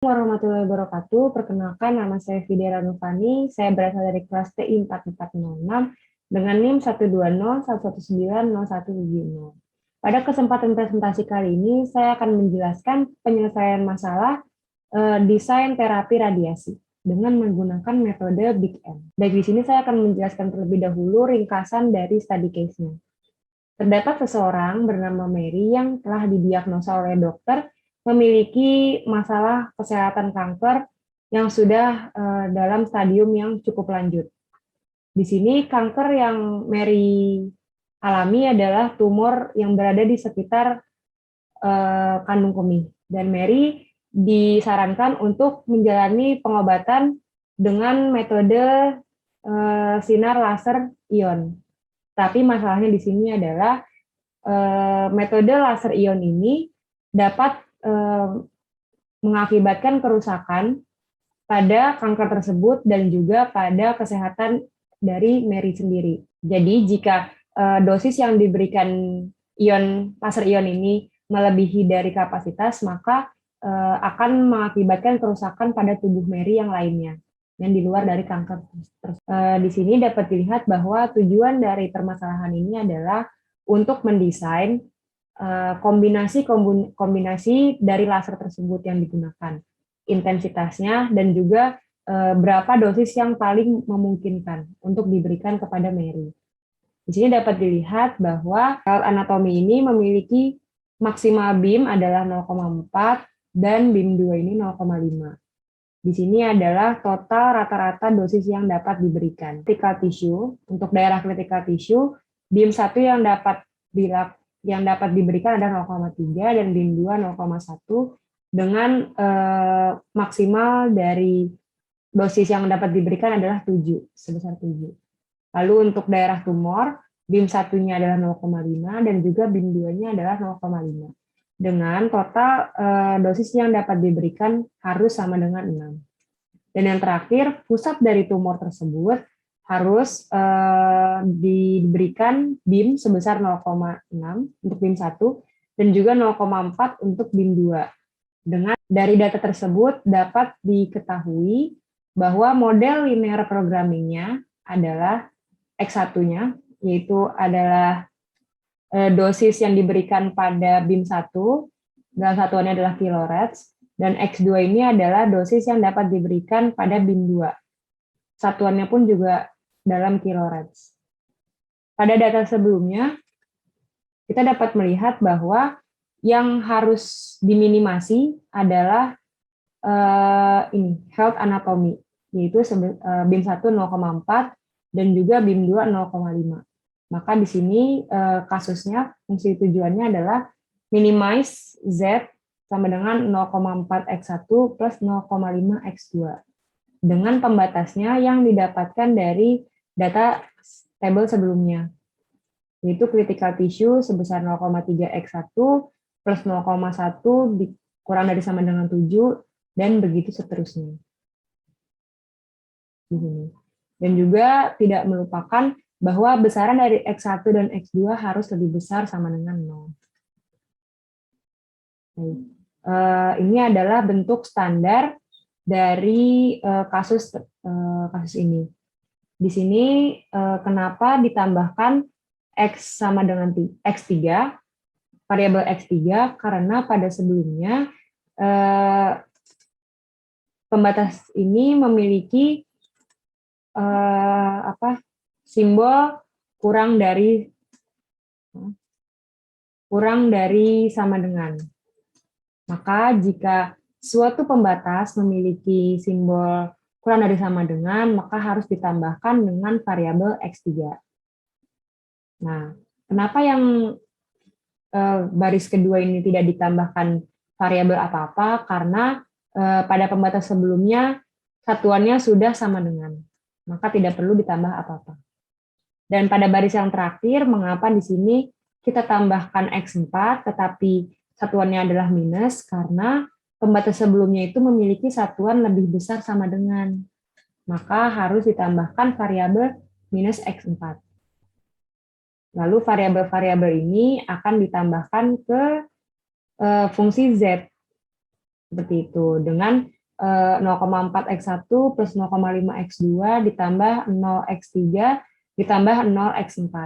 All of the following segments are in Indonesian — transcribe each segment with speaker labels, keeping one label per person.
Speaker 1: Warahmatullahi wabarakatuh. Perkenalkan, nama saya Fidera Nufani. Saya berasal dari kelas TI 4406 dengan NIM 12011190170. Pada kesempatan presentasi kali ini, saya akan menjelaskan penyelesaian masalah desain terapi radiasi dengan menggunakan metode Big N. Baik, di sini saya akan menjelaskan terlebih dahulu ringkasan dari study case-nya. Terdapat seseorang bernama Mary yang telah didiagnosa oleh dokter memiliki masalah kesehatan kanker yang sudah dalam stadium yang cukup lanjut. Di sini kanker yang Mary alami adalah tumor yang berada di sekitar kandung kemih. Dan Mary disarankan untuk menjalani pengobatan dengan metode sinar laser ion. Tapi masalahnya di sini adalah metode laser ion ini dapat mengakibatkan kerusakan pada kanker tersebut dan juga pada kesehatan dari Mary sendiri. Jadi jika dosis yang diberikan laser ion ini melebihi dari kapasitas, maka akan mengakibatkan kerusakan pada tubuh Mary yang lainnya yang di luar dari kanker. Di sini dapat dilihat bahwa tujuan dari permasalahan ini adalah untuk mendesain kombinasi dari laser tersebut yang digunakan, intensitasnya, dan juga berapa dosis yang paling memungkinkan untuk diberikan kepada Mary. Di sini dapat dilihat bahwa anatomi ini memiliki maksimal beam adalah 0,4 dan beam 2 ini 0,5. Di sini adalah total rata-rata dosis yang dapat diberikan. Critical tissue, untuk daerah critical tissue, beam 1 yang dapat diberikan adalah 0,3 dan beam 2 0,1 dengan maksimal dari dosis yang dapat diberikan adalah 7, sebesar 7. Lalu untuk daerah tumor, beam 1-nya adalah 0,5 dan juga beam 2-nya adalah 0,5. Dengan total dosis yang dapat diberikan harus sama dengan 6. Dan yang terakhir, pusat dari tumor tersebut harus diberikan beam sebesar 0,6 untuk beam 1 dan juga 0,4 untuk beam 2. Dengan dari data tersebut dapat diketahui bahwa model linear programmingnya adalah X1-nya, yaitu adalah dosis yang diberikan pada beam 1, dalam satuannya adalah kiloreds, dan X2 ini adalah dosis yang dapat diberikan pada beam 2. Satuannya pun juga dalam kiloreds. Pada data sebelumnya, kita dapat melihat bahwa yang harus diminimasi adalah health anatomy, yaitu beam 1 0,4 dan juga beam 2 0,5. Maka di sini kasusnya fungsi tujuannya adalah minimize Z sama dengan 0,4 X1 plus 0,5 X2. Dengan pembatasnya yang didapatkan dari data tabel sebelumnya, yaitu critical tissue sebesar 0,3 X1 plus 0,1 kurang dari sama dengan 7, dan begitu seterusnya. Dan juga tidak melupakan bahwa besaran dari X1 dan X2 harus lebih besar sama dengan 0. Ini adalah bentuk standar dari kasus ini. Di sini kenapa ditambahkan X sama dengan X3, variabel X3, karena pada sebelumnya pembatas ini memiliki simbol kurang dari sama dengan. Maka jika suatu pembatas memiliki simbol kurang dari sama dengan, maka harus ditambahkan dengan variabel X3. Nah, kenapa yang baris kedua ini tidak ditambahkan variabel apa-apa? Karena pada pembatas sebelumnya satuannya sudah sama dengan, maka tidak perlu ditambah apa-apa. Dan pada baris yang terakhir, mengapa di sini kita tambahkan X4, tetapi satuannya adalah minus, karena pembatas sebelumnya itu memiliki satuan lebih besar sama dengan. Maka harus ditambahkan variabel minus X4. Lalu variabel-variabel ini akan ditambahkan ke fungsi Z Seperti itu. Dengan 0,4x1 plus 0,5x2 ditambah 0x3 ditambah 0x4.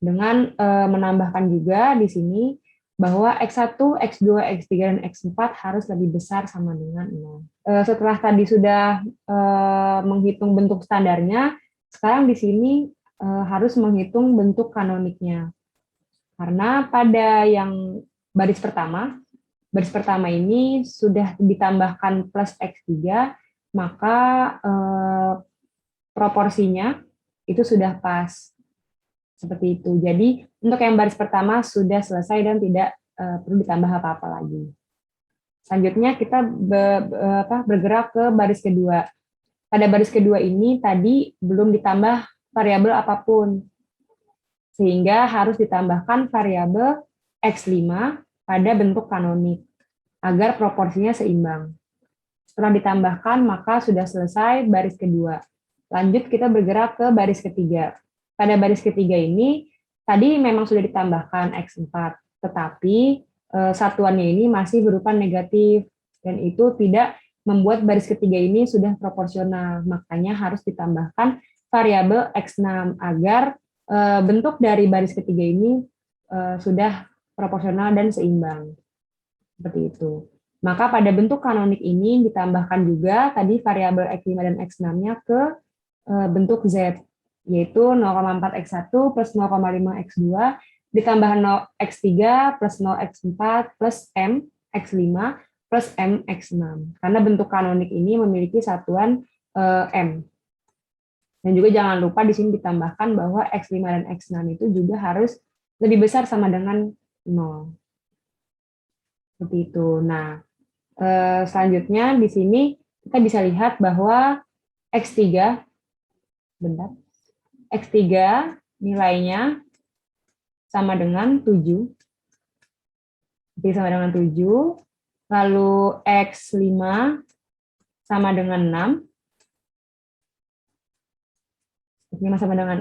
Speaker 1: Dengan menambahkan juga di sini bahwa X1, X2, X3, dan X4 harus lebih besar sama dengan 0. Setelah tadi sudah menghitung bentuk standarnya, sekarang di sini harus menghitung bentuk kanoniknya. Karena pada yang baris pertama ini sudah ditambahkan plus X3, maka proporsinya itu sudah pas. Seperti itu. Jadi untuk yang baris pertama sudah selesai dan tidak perlu ditambah apa-apa lagi. Selanjutnya kita bergerak ke baris kedua. Pada baris kedua ini tadi belum ditambah variabel apapun, sehingga harus ditambahkan variabel X5 pada bentuk kanonik agar proporsinya seimbang. Setelah ditambahkan maka sudah selesai baris kedua. Lanjut kita bergerak ke baris ketiga. Pada baris ketiga ini, tadi memang sudah ditambahkan X4, tetapi satuannya ini masih berupa negatif, dan itu tidak membuat baris ketiga ini sudah proporsional. Makanya harus ditambahkan variabel X6, agar bentuk dari baris ketiga ini sudah proporsional dan seimbang. Seperti itu. Maka pada bentuk kanonik ini ditambahkan juga tadi variabel X5 dan X6-nya ke bentuk Z, yaitu 0,4x1 plus 0,5x2 ditambah 0x3 plus 0x4 plus m x5 plus m x6. Karena bentuk kanonik ini memiliki satuan m. Dan juga jangan lupa di sini ditambahkan bahwa x5 dan x6 itu juga harus lebih besar sama dengan 0. Seperti itu. Nah, selanjutnya di sini kita bisa lihat bahwa x3 X3 nilainya sama dengan 7. Jadi sama dengan 7. Lalu X5 sama dengan 6. X5 sama dengan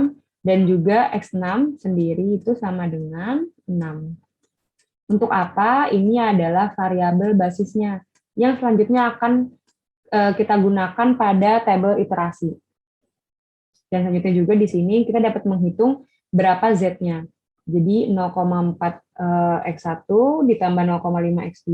Speaker 1: 6. Dan juga X6 sendiri itu sama dengan 6. Untuk apa? Ini adalah variabel basisnya yang selanjutnya akan kita gunakan pada tabel iterasi. Dan selanjutnya juga di sini kita dapat menghitung berapa Z-nya. Jadi 0,4 X1 ditambah 0,5 X2,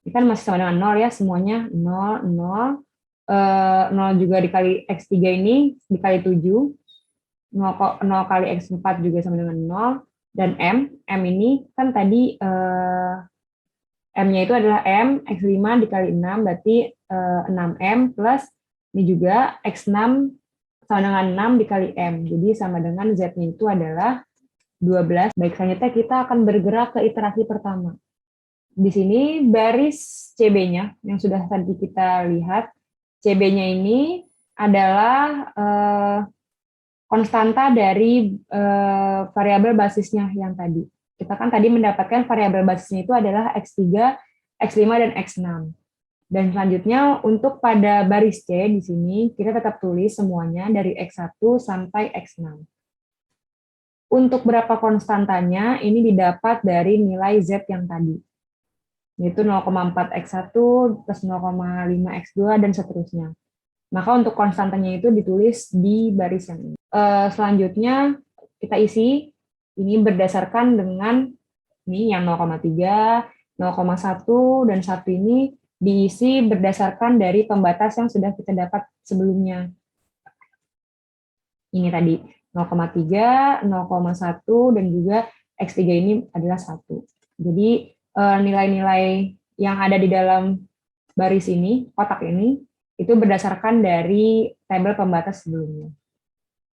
Speaker 1: ini kan masih sama dengan 0 ya, semuanya 0, 0. 0 juga dikali X3 ini dikali 7, 0 kali X4 juga sama dengan 0, dan M ini kan tadi M-nya itu adalah M, X5 dikali 6, berarti 6M plus ini juga X6 sama dengan 6 dikali M. Jadi sama dengan Z-nya itu adalah 12. Baik, selanjutnya kita akan bergerak ke iterasi pertama. Di sini baris CB-nya yang sudah tadi kita lihat, CB-nya ini adalah konstanta dari variabel basisnya yang tadi. Kita kan tadi mendapatkan variabel basisnya itu adalah X3, X5, dan X6. Dan selanjutnya untuk pada baris C di sini kita tetap tulis semuanya dari X1 sampai X6. Untuk berapa konstantanya ini didapat dari nilai Z yang tadi, yaitu 0,4 X1 plus 0,5 X2 dan seterusnya. Maka untuk konstantanya itu ditulis di baris yang ini. Selanjutnya kita isi ini berdasarkan dengan ini yang 0,3, 0,1 dan 1 ini diisi berdasarkan dari pembatas yang sudah kita dapat sebelumnya. Ini tadi 0,3, 0,1 dan juga X3 ini adalah 1. Jadi nilai-nilai yang ada di dalam baris ini, kotak ini, itu berdasarkan dari tabel pembatas sebelumnya.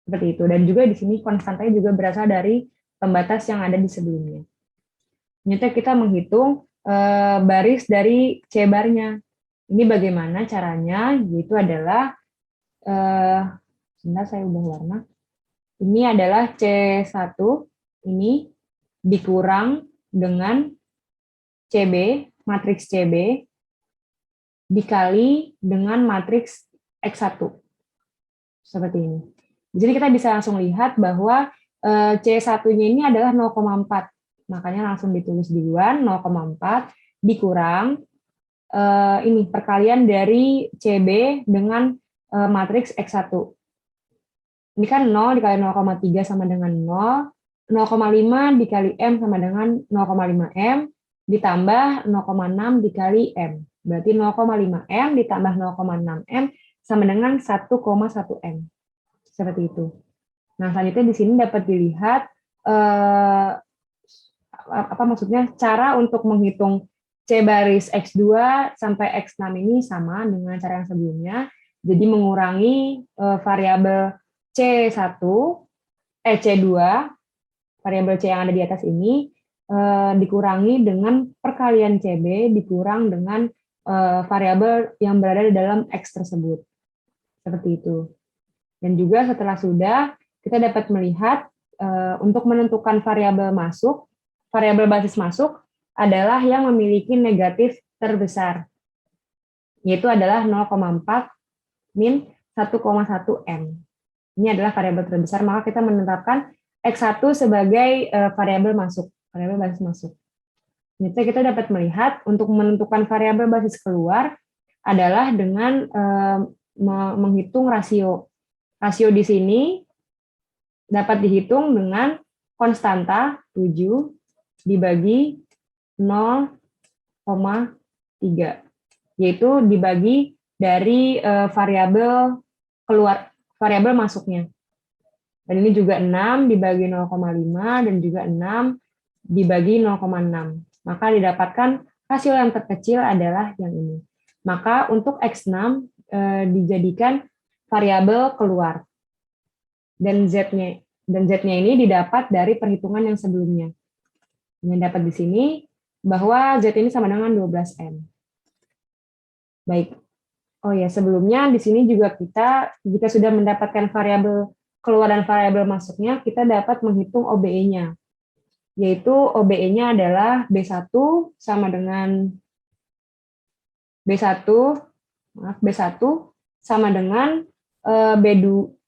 Speaker 1: Seperti itu. Dan juga di sini konstantanya juga berasal dari pembatas yang ada di sebelumnya. Selanjutnya kita menghitung baris dari C-barnya. Ini bagaimana caranya? Yaitu adalah, sebentar saya ubah warna. Ini adalah C1, ini dikurang dengan CB, matriks CB, dikali dengan matriks X1. Seperti ini. Jadi kita bisa langsung lihat bahwa C1-nya ini adalah 0,4. Makanya langsung ditulis duluan 0,4 dikurang ini perkalian dari CB dengan matriks X1. Ini kan 0 dikali 0,3 sama dengan 0, 0,5 dikali M sama dengan 0,5 M, ditambah 0,6 dikali M. Berarti 0,5 M ditambah 0,6 M sama dengan 1,1 M. Seperti itu. Nah, selanjutnya di sini dapat dilihat apa maksudnya cara untuk menghitung C baris X2 sampai X6 ini sama dengan cara yang sebelumnya. Jadi mengurangi variabel C1, C2, variabel C yang ada di atas ini, dikurangi dengan perkalian CB, dikurang dengan variabel yang berada di dalam X tersebut. Seperti itu. Dan juga setelah sudah, kita dapat melihat untuk menentukan variabel masuk, variabel basis masuk adalah yang memiliki negatif terbesar, yaitu adalah 0,4 min 1,1 M. Ini adalah variabel terbesar, maka kita menetapkan X1 sebagai variabel masuk, variabel basis masuk. Jadi kita dapat melihat untuk menentukan variabel basis keluar adalah dengan menghitung rasio. Rasio di sini dapat dihitung dengan konstanta 7 dibagi 0,3, yaitu dibagi dari variabel keluar, variabel masuknya. Dan ini juga 6 dibagi 0,5 dan juga 6 dibagi 0,6. Maka didapatkan rasio yang terkecil adalah yang ini. Maka untuk X6 dijadikan variabel keluar. Dan Z-nya ini didapat dari perhitungan yang sebelumnya. Yang dapat di sini bahwa Z ini sama dengan 12M. Baik. Oh ya, sebelumnya di sini juga kita jika sudah mendapatkan variabel keluar dan variabel masuknya, kita dapat menghitung OBE-nya. Yaitu OBE-nya adalah B1 sama dengan B1 sama dengan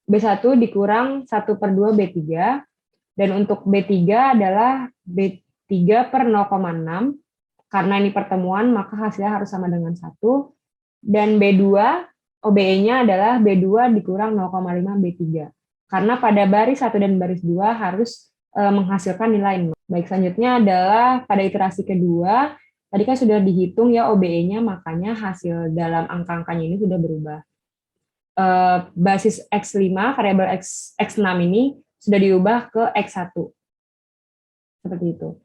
Speaker 1: B1 dikurang 1/2 B3, dan untuk B3 adalah B3 per 0,6, karena ini pertemuan maka hasilnya harus sama dengan 1, dan B2, OBE-nya adalah B2 dikurang 0,5 B3, karena pada baris 1 dan baris 2 harus menghasilkan nilai 0. Baik, selanjutnya adalah pada iterasi kedua, tadi kan sudah dihitung ya OBE-nya, makanya hasil dalam angka-angkanya ini sudah berubah. Basis X5, variabel X6 ini sudah diubah ke X1. Seperti itu.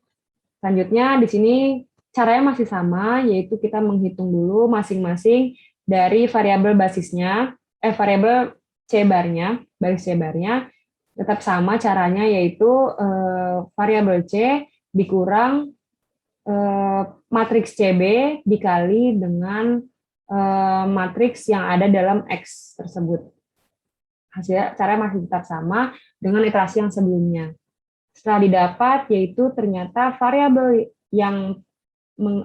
Speaker 1: Selanjutnya di sini caranya masih sama, yaitu kita menghitung dulu masing-masing dari variabel basisnya, variabel C-barnya, baris C-barnya, tetap sama caranya, yaitu variabel C dikurang matriks CB dikali dengan matriks yang ada dalam X tersebut. Hasilnya cara masih tetap sama dengan iterasi yang sebelumnya. Setelah didapat, yaitu ternyata variabel yang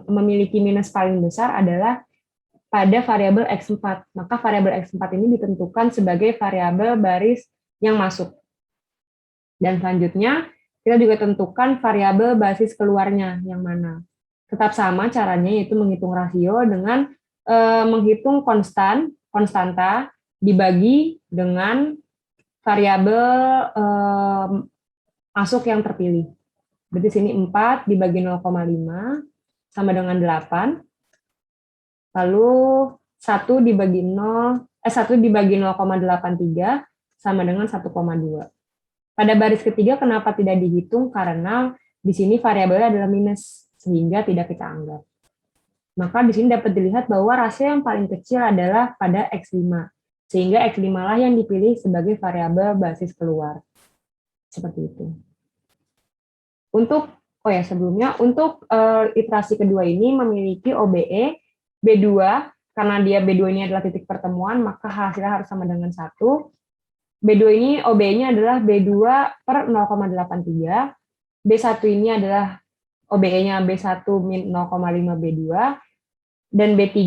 Speaker 1: memiliki minus paling besar adalah pada variabel X4. Maka variabel X4 ini ditentukan sebagai variabel baris yang masuk. Dan selanjutnya, kita juga tentukan variabel basis keluarnya yang mana. Tetap sama caranya, yaitu menghitung rasio dengan menghitung konstanta dibagi dengan variabel masuk yang terpilih. Berarti sini 4 dibagi 0,5 sama dengan 8. Lalu 1 dibagi 0,83 sama dengan 1,2. Pada baris ketiga kenapa tidak dihitung? Karena di sini variabelnya adalah minus, sehingga tidak kita anggap. Maka di sini dapat dilihat bahwa rasio yang paling kecil adalah pada X5, sehingga X5 lah yang dipilih sebagai variabel basis keluar. Seperti itu. Untuk iterasi kedua ini memiliki OBE B2, karena dia B2 ini adalah titik pertemuan, maka hasilnya harus sama dengan 1. B2 ini OBE-nya adalah B2 per 0,83. B1 ini adalah OBE-nya B1 min 0,5 B2, dan B3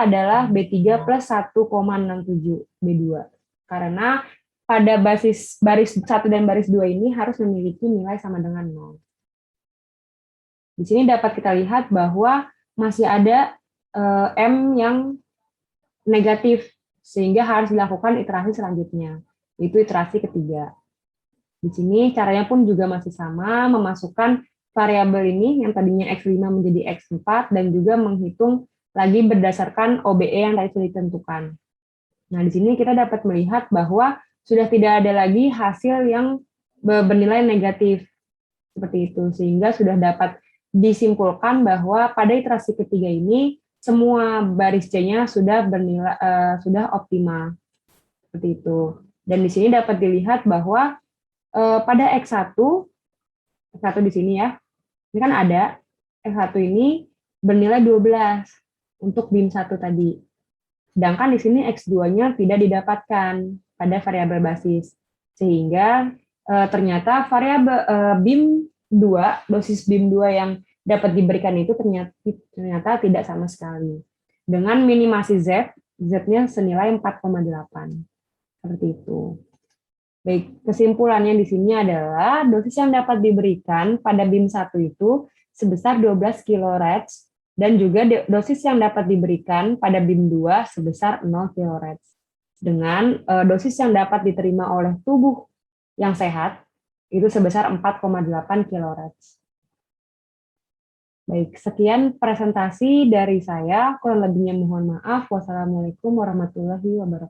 Speaker 1: adalah B3 plus 1,67 B2. Karena pada baris 1 dan baris 2 ini harus memiliki nilai sama dengan 0. Di sini dapat kita lihat bahwa masih ada M yang negatif, sehingga harus dilakukan iterasi selanjutnya, itu iterasi ketiga. Di sini caranya pun juga masih sama, memasukkan variabel ini yang tadinya X5 menjadi X4 dan juga menghitung lagi berdasarkan OBE yang tadi sudah ditentukan. Nah, di sini kita dapat melihat bahwa sudah tidak ada lagi hasil yang bernilai negatif seperti itu, sehingga sudah dapat disimpulkan bahwa pada iterasi ketiga ini semua baris C-nya sudah bernilai sudah optimal seperti itu. Dan di sini dapat dilihat bahwa pada X1 di sini ya, ini kan ada X1 ini bernilai 12 untuk BIM 1 tadi. Sedangkan di sini X2-nya tidak didapatkan pada variabel basis. Sehingga ternyata variabel BIM 2, dosis BIM 2 yang dapat diberikan itu ternyata tidak sama sekali. Dengan minimasi Z, Z-nya senilai 4,8. Seperti itu. Baik, kesimpulannya di sini adalah dosis yang dapat diberikan pada BIM 1 itu sebesar 12 kRAD dan juga dosis yang dapat diberikan pada BIM 2 sebesar 0 kRAD. Dengan dosis yang dapat diterima oleh tubuh yang sehat itu sebesar 4,8 kRAD. Baik, sekian presentasi dari saya. Kurang lebihnya mohon maaf. Wassalamualaikum warahmatullahi wabarakatuh.